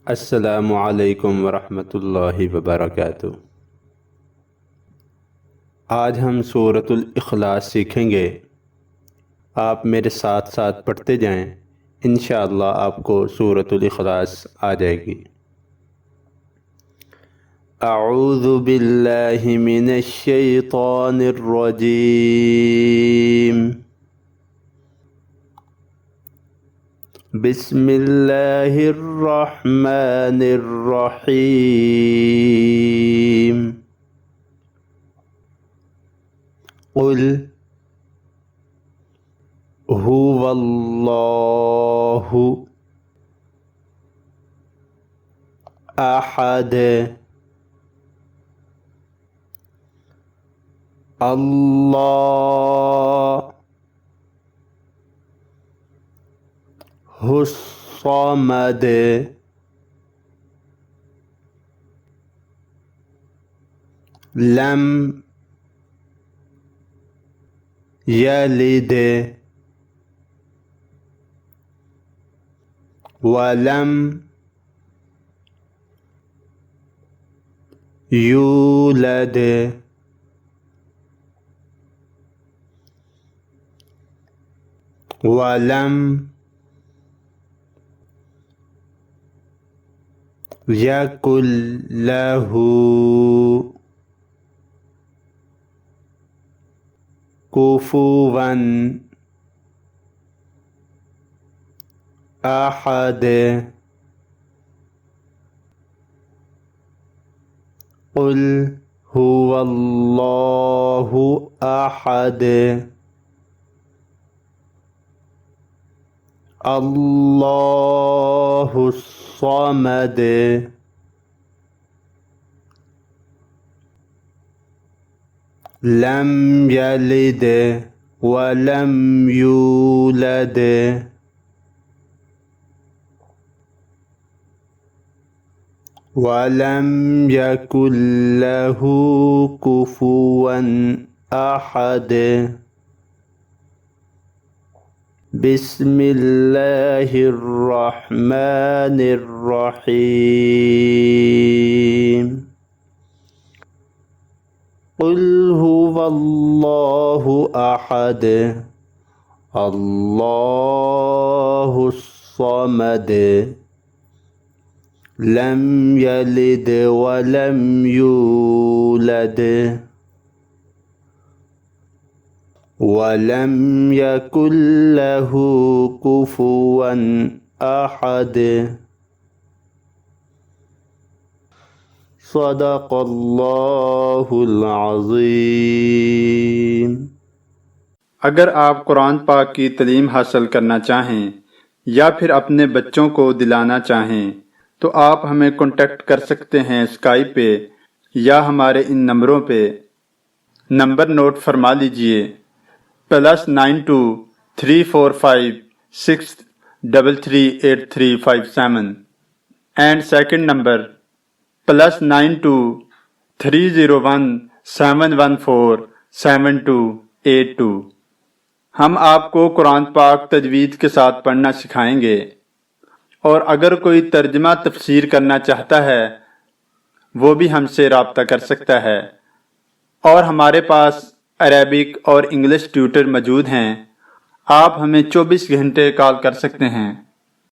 अस्सलामु अलैकुम वरहमतुल्लाहि वबरकातुहू। आज हम सूरतुल इखलास सीखेंगे। आप मेरे साथ साथ पढ़ते जाएं, इंशाअल्लाह आपको सूरतुल इखलास आ जाएगी। अऊज़ु बिल्लाहि मिनश शैतानिर रजीम। बिस्मिल्लाहिर रहमानिर रहीम। क़ुल हुवल्लाहु अहद अल्लाहुस्समद लम यलिद वलम यूलद वलम यकुल लहू कुफुवन अहद। क़ुल हुवल्लाहु अहद अल्लाहुस्समद लम यलिद वलम यूलद वलम यकुल लहू कुफुवन अहद। बिस्मिल्लाहिर रहमानिर रहीम। क़ुल हुवल्लाहु अहद अल्लाहुस्समद लम यलिद वलम यूलद वलम यकुल लहू कुफुवन अहद। सदक़ल्लाहुल अज़ीम। अगर आप कुरान पाक की तालीम हासिल करना चाहें या फिर अपने बच्चों को दिलाना चाहें तो आप हमें कांटेक्ट कर सकते हैं स्काइप पे या हमारे इन नंबरों पे। नंबर नोट फरमा लीजिए +92 345 633 8357 एंड सेकंड नंबर +92 301 714 7282। हम आपको कुरान पाक तजवीद के साथ पढ़ना सिखाएंगे और अगर कोई तर्जमा तफसीर करना चाहता है वो भी हमसे राब्ता कर सकता है। और हमारे पास अरेबिक और इंग्लिश ट्यूटर मौजूद हैं। आप हमें 24 घंटे कॉल कर सकते हैं।